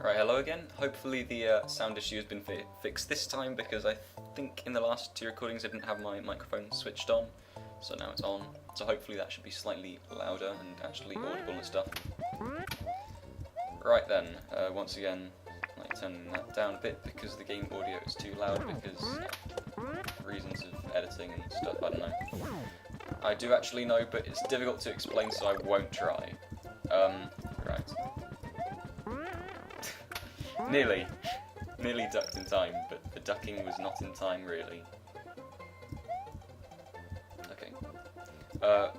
Right, hello again. Hopefully the sound issue has been fixed this time, because I think in the last two recordings I didn't have my microphone switched on, so now it's on. So hopefully that should be slightly louder and actually audible and stuff. Right then, once again, turning that down a bit because the game audio is too loud because reasons of editing and stuff, I don't know. I do actually know, but it's difficult to explain, so I won't try. Right. Nearly ducked in time, but the ducking was not in time, really. Okay.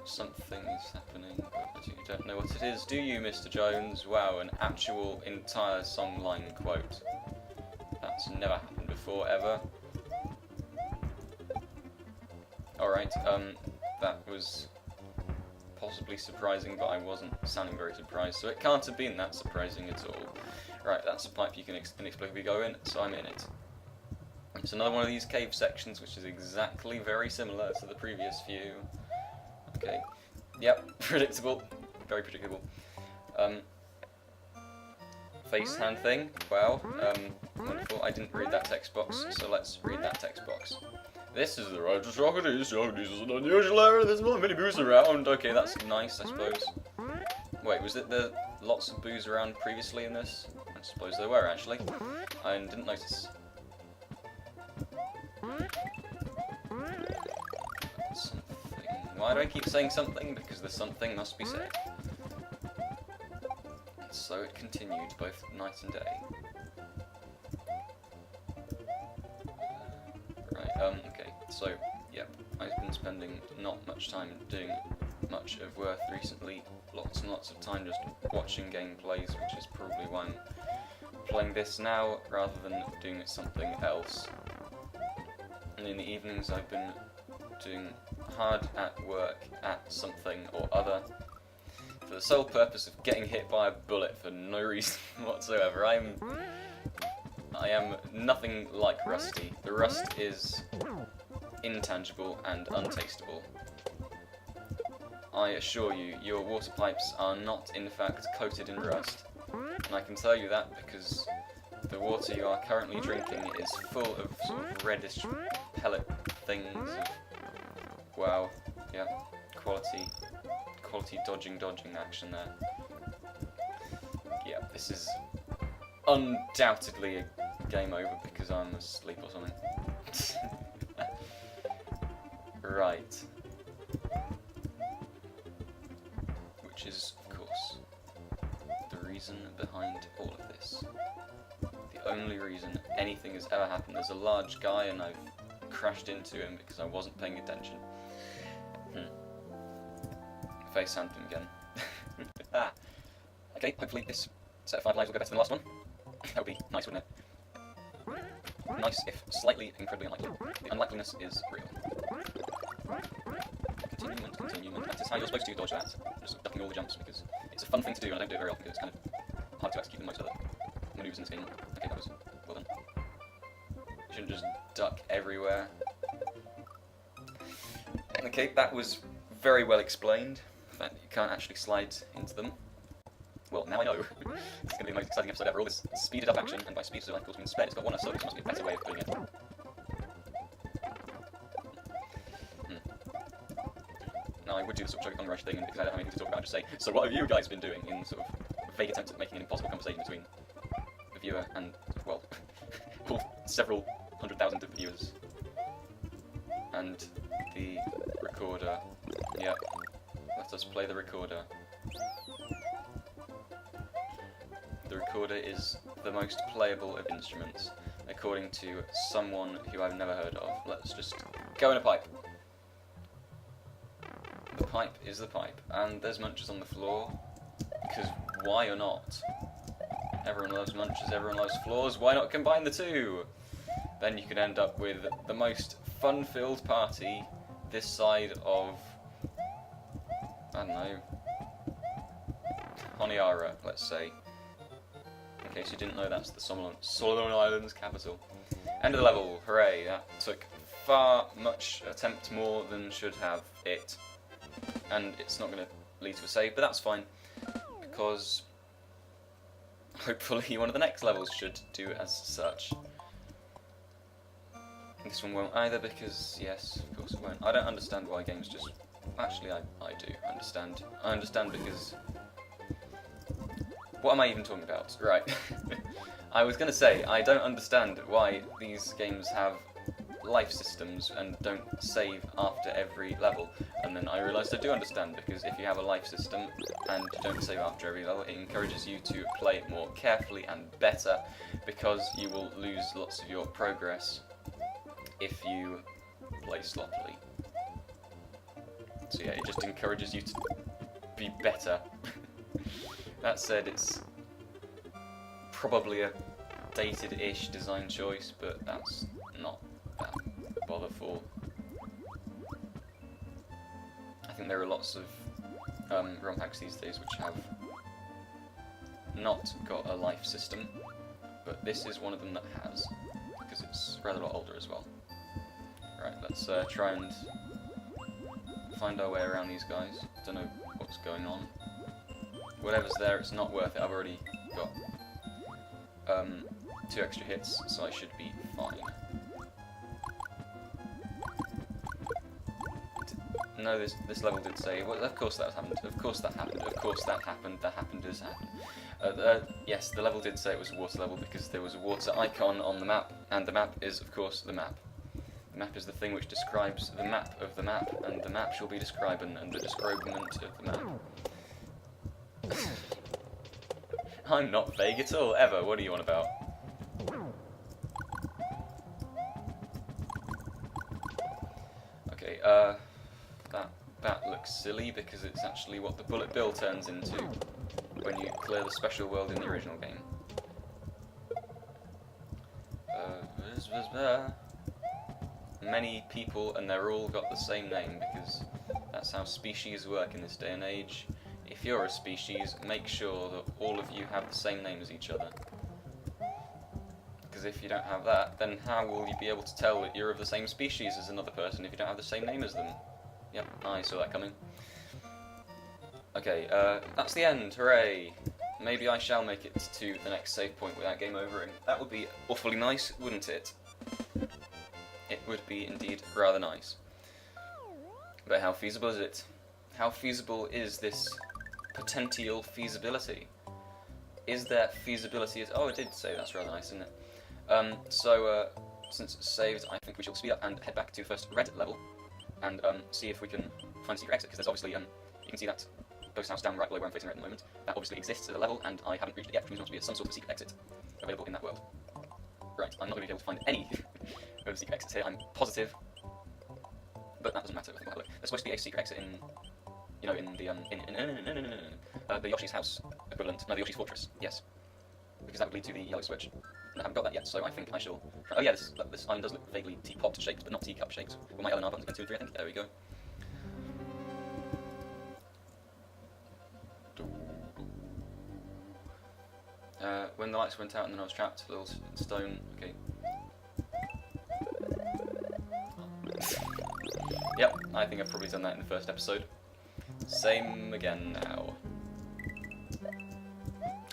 Something is happening, but you don't know what it is, do you, Mr. Jones? Wow, an actual entire songline quote. That's never happened before, ever. Alright, that was possibly surprising, but I wasn't sounding very surprised, so it can't have been that surprising at all. Right, that's a pipe you can inexplicably go in, so I'm in it. It's another one of these cave sections, which is exactly very similar to the previous few. Okay. Yep, predictable. Very predictable. Face hand thing. Wow. Wonderful. I didn't read that text box, so let's read that text box. This is the righteous rocket. This is an unusual error. There's not many booze around. Okay, that's nice, I suppose. Wait, was it the lots of booze around previously in this? I suppose there were, actually. I didn't notice. Something. Why do I keep saying something? Because the something must be said. And so it continued, both night and day. Right, okay, so, yep, I've been spending not much time doing much of worth recently. Lots and lots of time just watching gameplays, which is probably why I'm playing this now rather than doing something else. And in the evenings I've been doing hard at work at something or other for the sole purpose of getting hit by a bullet for no reason whatsoever. I am nothing like Rusty. The rust is intangible and untasteable. I assure you, your water pipes are not in fact coated in rust. And I can tell you that because the water you are currently drinking is full of sort of reddish pellet things. Wow, yeah, quality dodging action there. Yeah, this is undoubtedly a game over because I'm asleep or something. Right. Which is, of course, the reason behind all of this. The only reason anything has ever happened. There's a large guy and I've crashed into him because I wasn't paying attention. Face hand him again. Ah. Okay, hopefully this set of 5 lives will go better than the last one. That would be nice, wouldn't it? Nice, if slightly incredibly unlikely. The unlikeliness is real. Continuement. That is how you're supposed to dodge that. Just ducking all the jumps because it's a fun thing to do and I don't do it very often because it's kind of hard to execute than most other maneuvers in this game. Okay, that was well done. You shouldn't just duck everywhere. Okay, that was very well explained. The fact that you can't actually slide into them. Well, now I know. It's going to be the most exciting episode ever. All this speeded up action, and by speed I of course mean sped. It's got one so there must be a better way of putting it. Now I would do the sort of Chocothon Rush thing, and because I don't have anything to talk about, I'd just say, so what have you guys been doing in sort of vague attempts at making an impossible conversation between the viewer and, well, all several 100,000 viewers. And the recorder. Yep. Let us play the recorder. The recorder is the most playable of instruments, according to someone who I've never heard of. Let's just go in a pipe. The pipe is the pipe, and there's munches on the floor, because why or not? Everyone loves munches, everyone loves floors, why not combine the two? Then you could end up with the most fun-filled party this side of, I don't know, Honiara, let's say. In case you didn't know, that's the Solomon Islands capital. End of the level, hooray, that took far much attempt more than should have it. And it's not going to lead to a save, but that's fine, because hopefully one of the next levels should do as such. This one won't either because, yes, of course it won't. I don't understand why games just... Actually, I do understand. I understand because... What am I even talking about? Right. I was going to say, I don't understand why these games have life systems and don't save after every level. And then I realised I do understand, because if you have a life system and you don't save after every level, it encourages you to play it more carefully and better, because you will lose lots of your progress if you play sloppily. So yeah, it just encourages you to be better. That said, it's probably a dated-ish design choice, but that's not that botherful. I think there are lots of ROM hacks these days which have not got a life system, but this is one of them that has, because it's rather a lot older as well. Right, let's try and find our way around these guys. Don't know what's going on. Whatever's there, it's not worth it. I've already got 2 extra hits, so I should be fine. No, this level did say, well, of course that happened, of course that happened, of course that happened does happen. Yes, the level did say it was a water level because there was a water icon on the map, and the map is, of course, the map. The map is the thing which describes the map of the map, and the map shall be describing, and the describement of the map. I'm not vague at all, ever. What are you on about? Okay, that looks silly because it's actually what the bullet bill turns into when you clear the special world in the original game. Many people, and they're all got the same name because that's how species work in this day and age. If you're a species, make sure that all of you have the same name as each other. Because if you don't have that, then how will you be able to tell that you're of the same species as another person if you don't have the same name as them? Yep, I saw that coming. Okay, that's the end, hooray! Maybe I shall make it to the next save point without game overing. That would be awfully nice, wouldn't it? It would be indeed rather nice. But how feasible is it? How feasible is this potential feasibility? Is there feasibility? Oh, it did say that's rather nice, isn't it? Since it's saved, I think we shall speed up and head back to the first red level and see if we can find a secret exit, because there's obviously, you can see that ghost house down right below where I'm facing right at the moment. That obviously exists at a level, and I haven't reached it yet, which means there must be some sort of secret exit available in that world. Right, I'm not going to be able to find any of the secret exits here, I'm positive, but that doesn't matter. I think we'll have a look. There's supposed to be a secret exit in, you know, in the Yoshi's house equivalent. No, the Yoshi's fortress. Yes, because that would lead to the yellow switch. And I haven't got that yet, so I think I shall. Oh yeah, this island does look vaguely teapot shaped, but not teacup shaped. With my L and R buttons again, 2 and 3, I think. There we go. When the lights went out and then I was trapped, little stone. Okay. Yep, I think I've probably done that in the first episode. Same again now.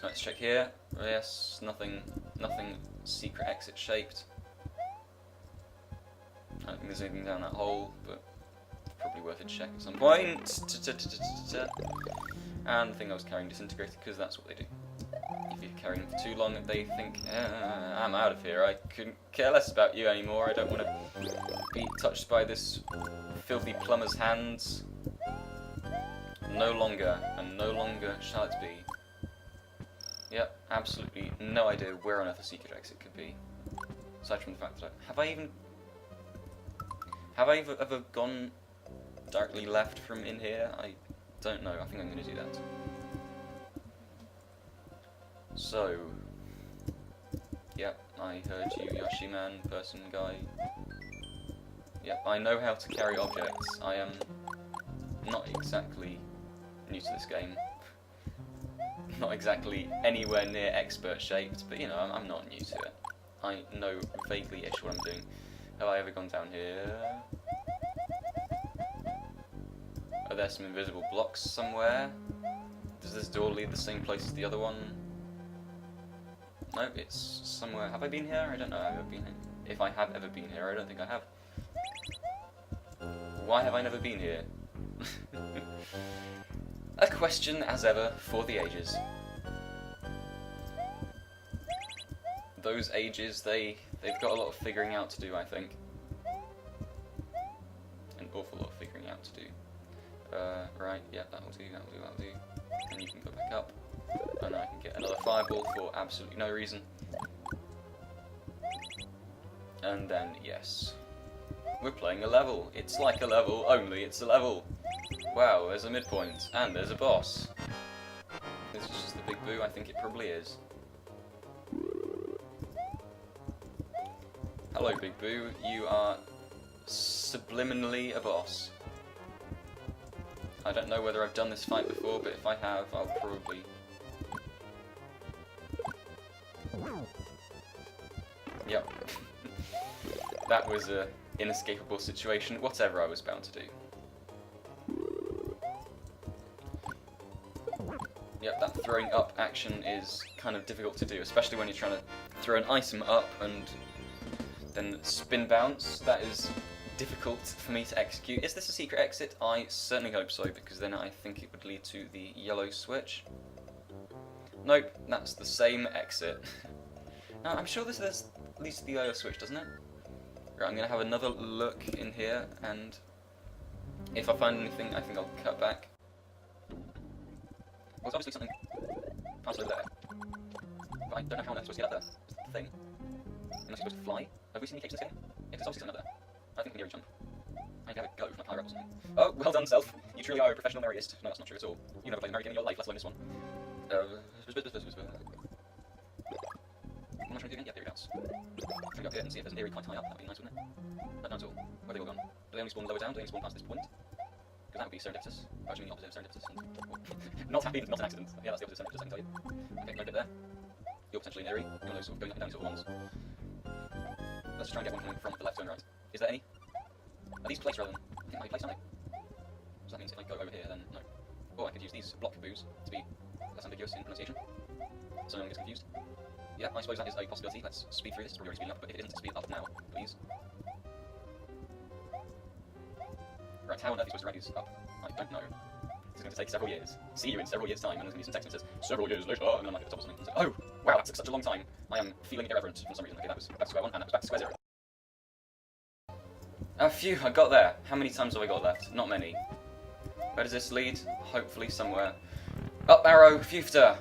Let's check here. Yes, nothing secret exit shaped. I don't think there's anything down that hole, but probably worth a check at some point. And the thing I was carrying disintegrated, because that's what they do. If you're carrying for too long, they think, I'm out of here, I couldn't care less about you anymore, I don't want to be touched by this filthy plumber's hands. No longer, and no longer shall it be. Yep, absolutely no idea where on earth a secret exit could be. Aside from the fact that have I ever gone directly left from in here? I don't know, I think I'm going to do that. So, yep, I heard you, Yoshi man, person, guy. Yep, I know how to carry objects. I am not exactly new to this game. Not exactly anywhere near expert shaped, but you know, I'm not new to it. I know vaguely-ish what I'm doing. Have I ever gone down here? Are there some invisible blocks somewhere? Does this door lead the same place as the other one? No, it's somewhere. Have I been here? I don't know. Have I ever been here? If I have ever been here, I don't think I have. Why have I never been here? A question, as ever, for the ages. Those ages, they've got a lot of figuring out to do, I think. An awful lot of figuring out to do. Right, yeah, that'll do. And you can go back up. And I can get another fireball for absolutely no reason. And then, yes. We're playing a level. It's like a level, only it's a level. Wow, there's a midpoint. And there's a boss. This is just the Big Boo? I think it probably is. Hello, Big Boo. You are subliminally a boss. I don't know whether I've done this fight before, but if I have, I'll probably... Yep. That was an inescapable situation, whatever I was bound to do. Yep, that throwing up action is kind of difficult to do, especially when you're trying to throw an item up and then spin bounce. That is difficult for me to execute. Is this a secret exit? I certainly hope so, because then I think it would lead to the yellow switch. Nope, that's the same exit. Now, I'm sure this leads to the yellow switch, doesn't it? Right, I'm going to have another look in here, and if I find anything, I think I'll cut back. Well, there's obviously something passed over there. But I don't know how I'm supposed to get up there. It's the thing. Unless you're supposed to fly. Have we seen any capes in this game? Yeah, there's obviously something up there. I think we can jump. I can have a go from a higher up or something. Oh, well done, Self. You truly are a professional Maryist. No, that's not true at all. You've never played a Mary game in your life, let alone this one. I'm not trying to do it. Yeah, there it goes. Try to go up here and see if there's an area quite high up. That'd be nice, wouldn't it? Not at all. Where are they all gone? Do they only spawn lower down? Do they only spawn past this point? Because that would be serendipitous. Or actually, the opposite of serendipitous. Not happy, not an accident. Yeah, that's the opposite of serendipitous, I can tell you. Okay, no bit there. You're potentially an area. You're those sort of going up and down sort of ones. Let's try and get one coming from the left and right. Is there any? Are these placed relevant? I think I placed, aren't they? So that means if I go over here, then no. Or I could use these block boos to be less ambiguous in pronunciation, so no one gets confused. Yeah, I suppose that is a possibility. Let's speed through this. It's probably already speeding up, but if it isn't, speed up now, please. Right, how on earth are you supposed to write these up? I don't know. It's going to take several years. See you in several years' time, and there's going to be some text that says, several years later, and then I'm like at the top or something. So, oh, wow, that took such a long time. I am feeling irreverent for some reason. Okay, that was back to square one, and that was back to square zero. Oh, phew, I got there. How many times have I got left? Not many. Where does this lead? Hopefully somewhere. Up arrow, Fufta.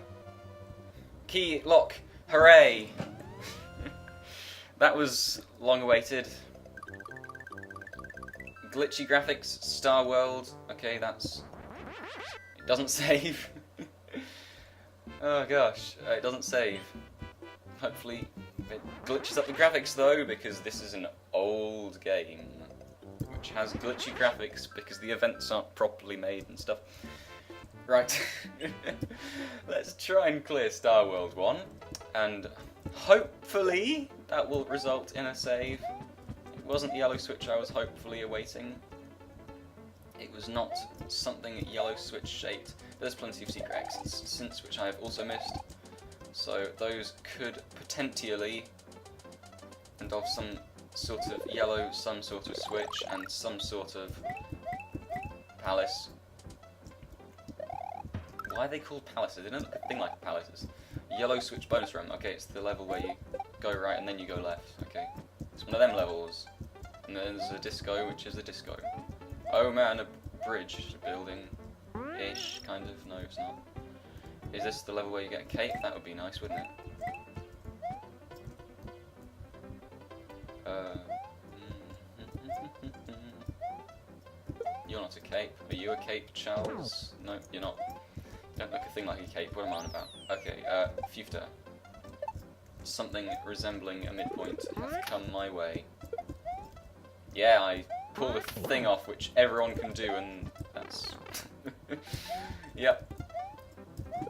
Key, lock, hooray. That was long awaited. Glitchy graphics, Star World. Okay, that's... It doesn't save. Oh gosh, it doesn't save. Hopefully it glitches up the graphics though, because this is an old game which has glitchy graphics because the events aren't properly made and stuff. Right, let's try and clear Star World 1, and hopefully that will result in a save. It wasn't the yellow switch I was hopefully awaiting. It was not something yellow switch shaped. There's plenty of secret exits since which I have also missed, so those could potentially involve some sort of yellow, some sort of switch, and some sort of palace. Why are they called palaces? They don't look a thing like palaces. Yellow switch bonus room. Okay, it's the level where you go right and then you go left. Okay, it's one of them levels. And then there's a disco, which is a disco. Oh man, a bridge building-ish, kind of. No, it's not. Is this the level where you get a cape? That would be nice, wouldn't it? You're not a cape. Are you a cape, Charles? No, you're not. Don't look a thing like a cape. What am I on about? Okay, Fufta. Something resembling a midpoint has come my way. Yeah, I pull the thing off, which everyone can do, and that's... Yep.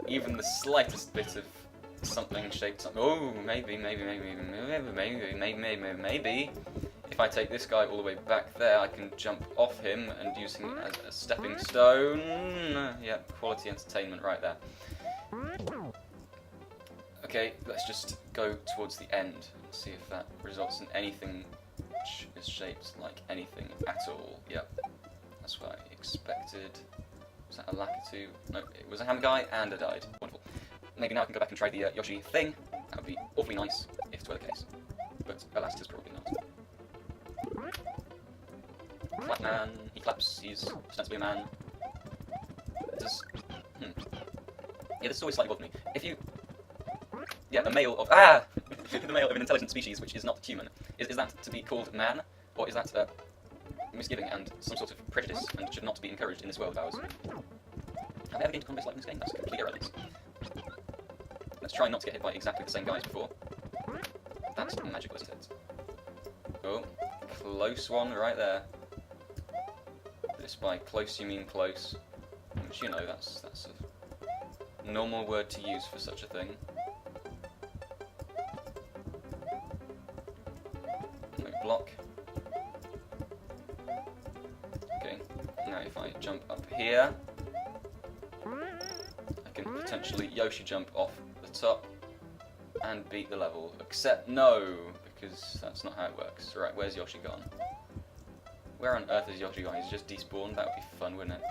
Even the slightest bit of something shaped something. Oh, maybe. If I take this guy all the way back there, I can jump off him and use him as a stepping stone. Yep, quality entertainment right there. Okay, let's just go towards the end and see if that results in anything which is shaped like anything at all. Yep, that's what I expected. Was that a Lakitu? No, it was a Hammer Guy, and I died. Wonderful. Maybe now I can go back and try the Yoshi thing. That would be awfully nice if it were the case. But alas, it is probably not. Clapman, he claps, he's ostensibly a man. Does... Yeah, this is always slightly bothered me. If you... Yeah, the male of... Ah! The male of an intelligent species which is not human. Is that to be called man? Or is that misgiving and some sort of prejudice and should not be encouraged in this world of ours? Have I ever gained a combat like this game? That's complete irrelevance. Let's try not to get hit by exactly the same guys before. That's magical, isn't it? Oh, close one right there. This by close you mean close. Which, you know, that's a normal word to use for such a thing. No block. Okay, now if I jump up here, I can potentially Yoshi jump off the top and beat the level. Except no, because that's not how it works. Right, where's Yoshi gone? Where on earth is Yoshi gone? He's just despawned. That would be fun, wouldn't it?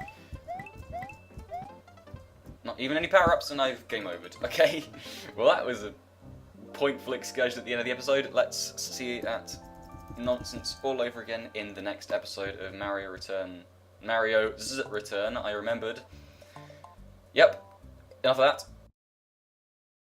Not even any power-ups and I've game overed. Okay, well that was a pointful excursion at the end of the episode. Let's see that nonsense all over again in the next episode of Mario's Return. I remembered. Yep, enough of that.